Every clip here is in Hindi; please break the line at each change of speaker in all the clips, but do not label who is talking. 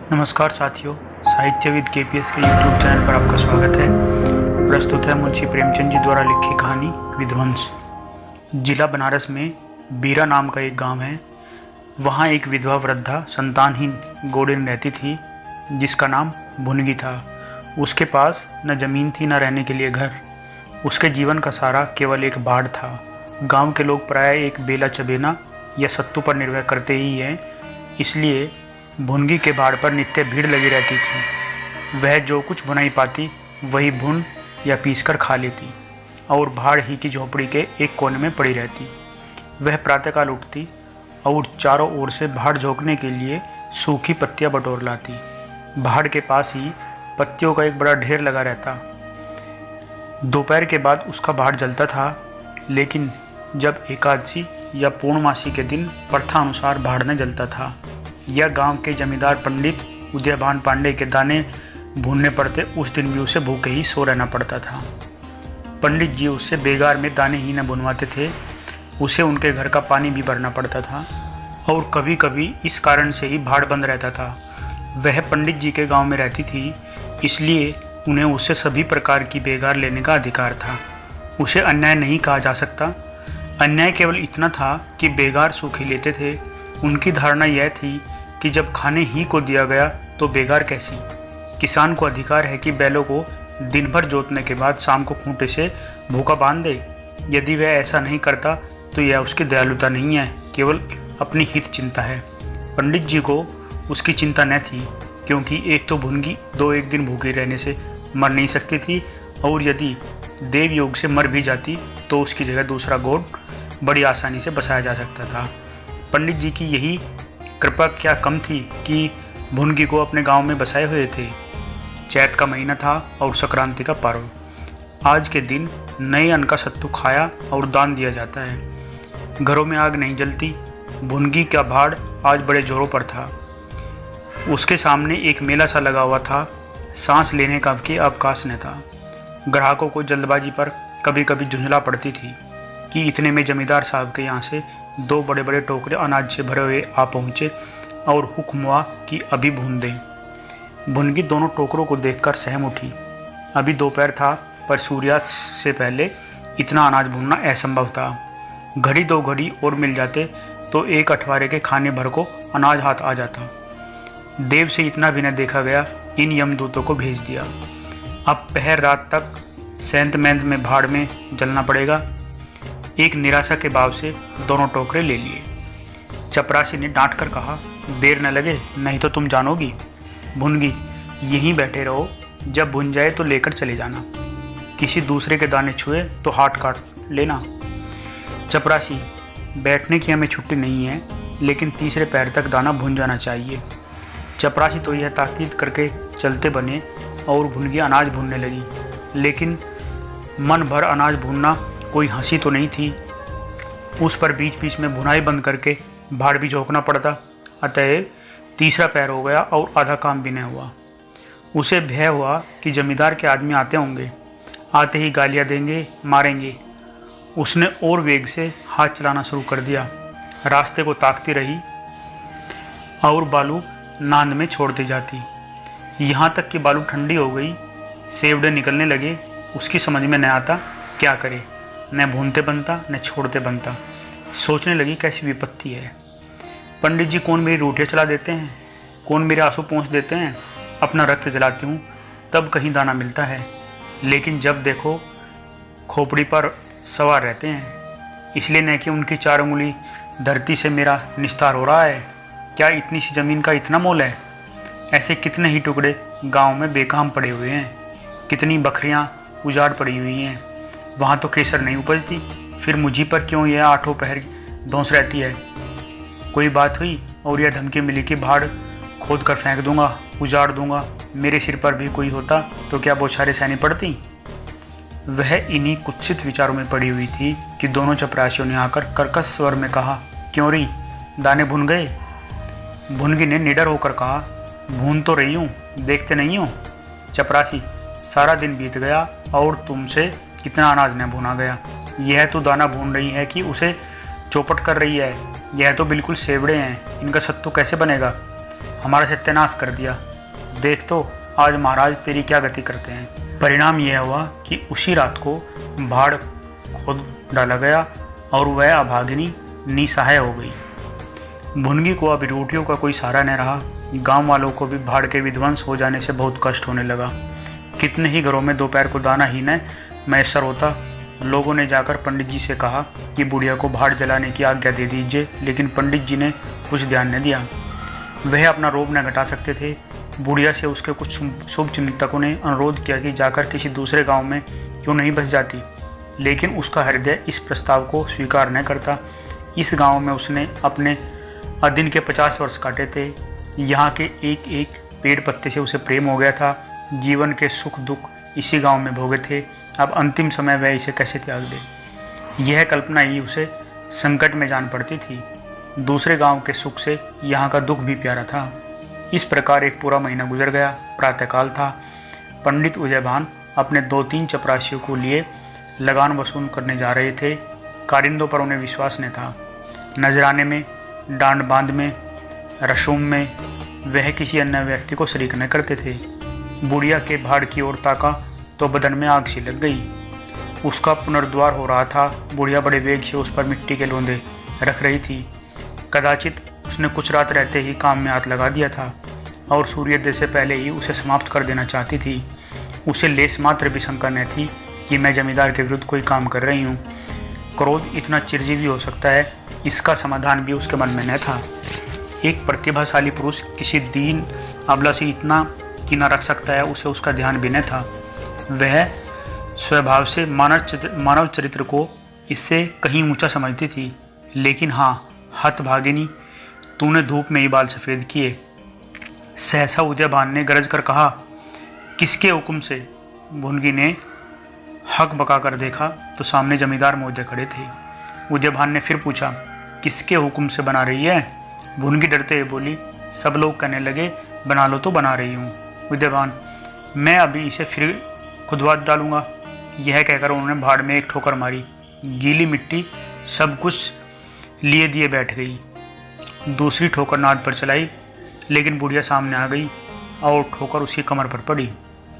नमस्कार साथियों, साहित्यविद केपीएस के यूट्यूब चैनल पर आपका स्वागत है। प्रस्तुत है मुंशी प्रेमचंद जी द्वारा लिखी कहानी विध्वंस। जिला बनारस में बीरा नाम का एक गांव है। वहां एक विधवा वृद्धा संतानहीन गोडेन रहती थी जिसका नाम भुनगी था। उसके पास न जमीन थी न रहने के लिए घर। उसके जीवन का सारा केवल एक बाढ़ था। गांव के लोग प्रायः एक बेला चबेना या सत्तू पर निर्भर करते ही हैं, इसलिए भुनगी के बाड़ पर नित्य भीड़ लगी रहती थी। वह जो कुछ बुनाई पाती वही भुन या पीसकर खा लेती और भाड़ ही की झोपड़ी के एक कोने में पड़ी रहती। वह प्रातःकाल उठती और चारों ओर से भाड़ झोंकने के लिए सूखी पत्तियां बटोर लाती। भाड़ के पास ही पत्तियों का एक बड़ा ढेर लगा रहता। दोपहर के बाद उसका भाड़ जलता था, लेकिन जब एकादशी या पूर्णमासी के दिन प्रथा अनुसार भाड़ न जलता था। यह गांव के जमींदार पंडित उदयभान पांडे के दाने भूनने पड़ते उस दिन भी उसे भूखे ही सो रहना पड़ता था। पंडित जी उससे बेगार में दाने ही न बुनवाते थे, उसे उनके घर का पानी भी भरना पड़ता था और कभी कभी इस कारण से ही भाड़ बंद रहता था। वह पंडित जी के गांव में रहती थी, इसलिए उन्हें उससे सभी प्रकार की बेगार लेने का अधिकार था। उसे अन्याय नहीं कहा जा सकता। अन्याय केवल इतना था कि बेगार सूखी लेते थे। उनकी धारणा यह थी कि जब खाने ही को दिया गया तो बेगार कैसी। किसान को अधिकार है कि बैलों को दिन भर जोतने के बाद शाम को खूंटे से भूखा बांध दे। यदि वह ऐसा नहीं करता तो यह उसकी दयालुता नहीं है, केवल अपनी हित चिंता है। पंडित जी को उसकी चिंता न थी, क्योंकि एक तो भुनगी एक दिन भूखे रहने से मर नहीं सकती थी, और यदि देव योग से मर भी जाती तो उसकी जगह दूसरा गोद बड़ी आसानी से बसाया जा सकता था। पंडित जी की यही कृपा क्या कम थी कि भुनगी को अपने गांव में बसाए हुए थे। चैत का महीना था और संक्रांति का पर्व। आज के दिन नए अन्न का सत्तू खाया और दान दिया जाता है। घरों में आग नहीं जलती। भुनगी का भाड़ आज बड़े जोरों पर था। उसके सामने एक मेला सा लगा हुआ था। सांस लेने का भी अवकाश न था। ग्राहकों को जल्दबाजी पर कभी कभी झुंझला पड़ती थी कि इतने में जमींदार साहब के यहाँ से 2 बड़े बड़े टोकरे अनाज से भरे हुए आ पहुँचे और हुक्म हुआ कि अभी भून दें। भुनगी दोनों टोकरों को देखकर सहम उठी। अभी दोपहर था, पर सूर्यास्त से पहले इतना अनाज भूनना असंभव था। घड़ी 2 घड़ी और मिल जाते तो एक अठवारे के खाने भर को अनाज हाथ आ जाता। देव से इतना भी न देखा गया, इन यमदूतों को भेज दिया। अब पहर रात तक सेंत मेंत में भाड़ में जलना पड़ेगा। एक निराशा के भाव से दोनों टोकरे ले लिए। चपरासी ने डांट कर कहा, देर न लगे, नहीं तो तुम जानोगी। भुनगी, यहीं बैठे रहो, जब भुन जाए तो लेकर चले जाना। किसी दूसरे के दाने छुए तो हाथ काट लेना। चपरासी, बैठने की हमें छुट्टी नहीं है, लेकिन तीसरे पैर तक दाना भुन जाना चाहिए। चपरासी तो यह ताकीद करके चलते बने और भुनगी अनाज भूनने लगी, लेकिन मन भर अनाज भूनना कोई हंसी तो नहीं थी। उस पर बीच बीच में भुनाई बंद करके भाड़ भी झोंकना पड़ता। अतएव तीसरा पैर हो गया और आधा काम भी न हुआ। उसे भय हुआ कि जमींदार के आदमी आते होंगे, आते ही गालियां देंगे, मारेंगे। उसने और वेग से हाथ चलाना शुरू कर दिया। रास्ते को ताकती रही और बालू नांद में छोड़ती जाती, यहाँ तक कि बालू ठंडी हो गई, सेवड़े निकलने लगे। उसकी समझ में न आता क्या करे, न भूनते बनता न छोड़ते बनता। सोचने लगी कैसी विपत्ति है। पंडित जी कौन मेरी रोटियां चला देते हैं, कौन मेरे आंसू पोंछ देते हैं। अपना रक्त जलाती हूँ तब कहीं दाना मिलता है, लेकिन जब देखो खोपड़ी पर सवार रहते हैं। इसलिए न कि उनकी 4 उंगली धरती से मेरा निस्तार हो रहा है। क्या इतनी सी ज़मीन का इतना मोल है। ऐसे कितने ही टुकड़े गांव में बेकाम पड़े हुए हैं। कितनी बकरियां उजाड़ पड़ी हुई हैं। वहाँ तो केसर नहीं उपजती, फिर मुझी पर क्यों यह 8 पहर धौंस रहती है। कोई बात हुई और यह धमकी मिली कि भाड़ खोद कर फेंक दूंगा, उजाड़ दूंगा। मेरे सिर पर भी कोई होता तो क्या बौछारें सहनी पड़ती। वह इन्हीं कुत्सित विचारों में पड़ी हुई थी कि दोनों चपरासियों ने आकर कर्कश स्वर में कहा, क्यों री, दाने भुन गए। भुनगी ने निडर होकर कहा, भून तो रही हूँ, देखते नहीं हो। चपरासी, सारा दिन बीत गया और तुमसे कितना अनाज न भुना गया। यह तो दाना भून रही है कि उसे चौपट कर रही है। यह तो बिल्कुल सेवड़े हैं, इनका सत्तू कैसे बनेगा। हमारा सत्यानाश कर दिया। देख तो आज महाराज तेरी क्या गति करते हैं। परिणाम यह हुआ कि उसी रात को भाड़ खोद डाला गया और वह अभागिनी निसहाय हो गई। भुनगी को अब रोटियों का कोई सहारा न रहा। गांव वालों को भी भाड़ के विध्वंस हो जाने से बहुत कष्ट होने लगा। कितने ही घरों में दोपहर को दाना ही न मैसर होता। लोगों ने जाकर पंडित जी से कहा कि बुढ़िया को भाड़ जलाने की आज्ञा दे दीजिए, लेकिन पंडित जी ने कुछ ध्यान न दिया। वह अपना रोब न घटा सकते थे। बुढ़िया से उसके कुछ शुभ चिंतकों ने अनुरोध किया कि जाकर किसी दूसरे गांव में क्यों नहीं बस जाती, लेकिन उसका हृदय इस प्रस्ताव को स्वीकार न करता। इस गांव में उसने अपने अधीन के 50 वर्ष काटे थे। यहाँ के एक एक पेड़ पत्ते से उसे प्रेम हो गया था। जीवन के सुख दुख इसी गांव में भोगे थे। अब अंतिम समय वह इसे कैसे त्याग दे, यह कल्पना ही उसे संकट में जान पड़ती थी। दूसरे गांव के सुख से यहाँ का दुख भी प्यारा था। इस प्रकार एक पूरा महीना गुजर गया। प्रातःकाल था। पंडित उदयभान अपने 2-3 चपरासियों को लिए लगान वसूल करने जा रहे थे। कारिंदों पर उन्हें विश्वास न था। नजराने में, डांड बांध में, रसूम में वह किसी अन्य व्यक्ति को शरीक न करते थे। बुढ़िया के भाड़ की ओर ताका तो बदन में आग सी लग गई। उसका पुनर्द्वार हो रहा था। बुढ़िया बड़े वेग से उस पर मिट्टी के लोंदे रख रही थी। कदाचित उसने कुछ रात रहते ही काम में हाथ लगा दिया था और सूर्योदय से पहले ही उसे समाप्त कर देना चाहती थी। उसे लेस मात्र भी शंका न थी कि मैं जमींदार के विरुद्ध कोई काम कर रही हूँ। क्रोध इतना चिरजीवी हो सकता है, इसका समाधान भी उसके मन में न था। एक प्रतिभाशाली पुरुष किसी दीन अबला से इतना कीना रख सकता है, उसे उसका ध्यान भी न था। वह स्वभाव से मानव चरित्र को इससे कहीं ऊंचा समझती थी। लेकिन हाँ, हतभागिनी, तूने धूप में ही बाल सफ़ेद किए। सहसा उदयभान ने गरज कर कहा, किसके हुक्म से? भुनगी ने हक बका कर देखा तो सामने जमींदार महोदय खड़े थे। उदयभान ने फिर पूछा, किसके हुक्म से बना रही है? भुनगी डरते हुए बोली, सब लोग कहने लगे बना लो तो बना रही हूँ। उदयभान, मैं अभी इसे फिर खुदवा डालूंगा। यह कहकर उन्होंने भाड़ में एक ठोकर मारी। गीली मिट्टी सब कुछ लिए दिए बैठ गई। दूसरी ठोकर नाद पर चलाई, लेकिन बुढ़िया सामने आ गई और ठोकर उसकी कमर पर पड़ी।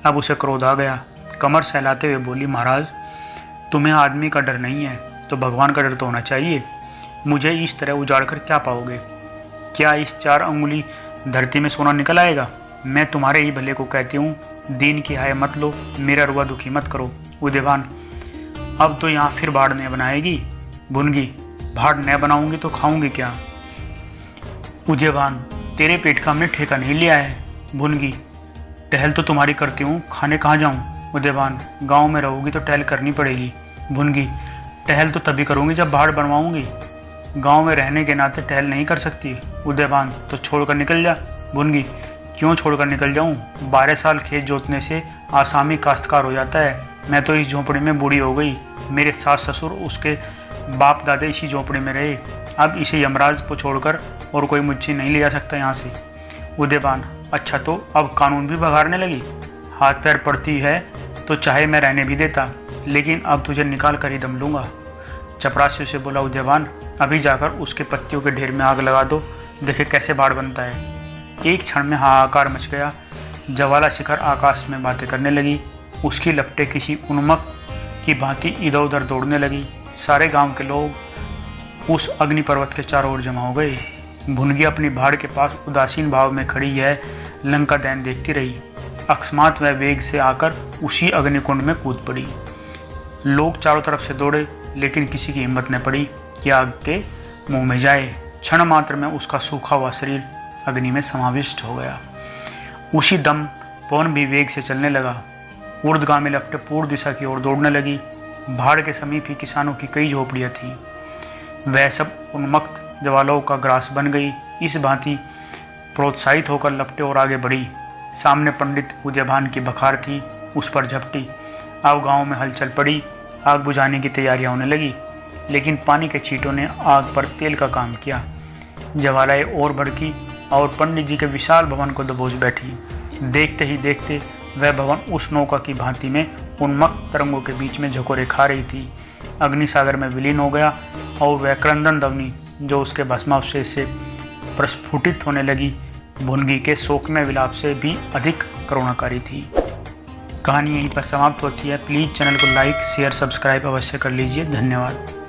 अब उसे क्रोध आ गया। कमर सहलाते हुए बोली, महाराज, तुम्हें आदमी का डर नहीं है तो भगवान का डर तो होना चाहिए। मुझे इस तरह उजाड़ कर क्या पाओगे? क्या इस 4 अंगुली धरती में सोना निकल आएगा? मैं तुम्हारे ही भले को कहती हूँ, दीन की हाय मत लो, मेरा रुआ दुखी मत करो। उदयभान, अब तो यहाँ फिर भाड़ न बनाएगी। भुनगी, भाड़ न बनाऊंगी तो खाऊंगी क्या? उदयभान, तेरे पेट का हमने ठेका नहीं लिया है। भुनगी, टहल तो तुम्हारी करती हूँ, खाने कहाँ जाऊँ? उदयभान, गांव में रहोगी तो टहल करनी पड़ेगी। भुनगी, टहल तो तभी करूँगी जब भाड़ बनवाऊंगी। गांव में रहने के नाते टहल नहीं कर सकती। उदयभान, तो छोड़कर निकल जा। भुनगी, क्यों छोड़कर निकल जाऊँ? 12 साल खेत जोतने से आसामी काश्तकार हो जाता है। मैं तो इस झोंपड़ी में बूढ़ी हो गई। मेरे सास ससुर, उसके बाप दादे इसी झोंपड़ी में रहे। अब इसे यमराज को छोड़कर और कोई मुझसे नहीं ले जा सकता यहाँ से। उदयभान, अच्छा तो अब कानून भी भगाड़ने लगी? हाथ पैर पड़ती है तो चाहे मैं रहने भी देता, लेकिन अब तुझे निकाल कर ही दम लूँगा। चपरासी से बोला उदयभान, अभी जाकर उसके पत्तियों के ढेर में आग लगा दो, देखे कैसे भाड़ बनता है। एक क्षण में हाहाकार मच गया। ज्वाला शिखर आकाश में बातें करने लगी। उसकी लपटें किसी उन्मत्त की भांति इधर उधर दौड़ने लगी। सारे गांव के लोग उस अग्नि पर्वत के चारों ओर जमा हो गए। भुनगी अपनी भाड़ के पास उदासीन भाव में खड़ी यह लंका दैन देखती रही। अकस्मात वह वेग से आकर उसी अग्निकुंड में कूद पड़ी। लोग चारों तरफ से दौड़े, लेकिन किसी की हिम्मत न पड़ी कि आग के मुंह में जाए। क्षण मात्र में उसका सूखा हुआ शरीर अग्नि में समाविष्ट हो गया। उसी दम पवन भी वेग से चलने लगा। ऊर्ध्वगामी लपटें पूर्व दिशा की ओर दौड़ने लगी। भाड़ के समीप ही किसानों की कई झोपड़ियाँ थीं। वह सब उन्मत्त ज्वालाओं का ग्रास बन गई। इस भांति प्रोत्साहित होकर लपटें और आगे बढ़ी। सामने पंडित उदयभान की बखार थी, उस पर झपटी। अब गांव में हलचल पड़ी। आग बुझाने की तैयारियां होने लगी, लेकिन पानी के छींटों ने आग पर तेल का काम किया। ज्वालाएं और भड़की और पंडित जी के विशाल भवन को दबोच बैठी। देखते ही देखते वह भवन उस नौका की भांति में उन्मत्त तरंगों के बीच में झकोरे खा रही थी। अग्निसागर में विलीन हो गया और वह क्रंदन ध्वनि जो उसके भस्मावशेष से प्रस्फुटित होने लगी, भुनगी के शोकमय विलाप से भी अधिक करुणाकारी थी। कहानी यहीं पर समाप्त होती है। प्लीज़ चैनल को लाइक शेयर सब्सक्राइब अवश्य कर लीजिए। धन्यवाद।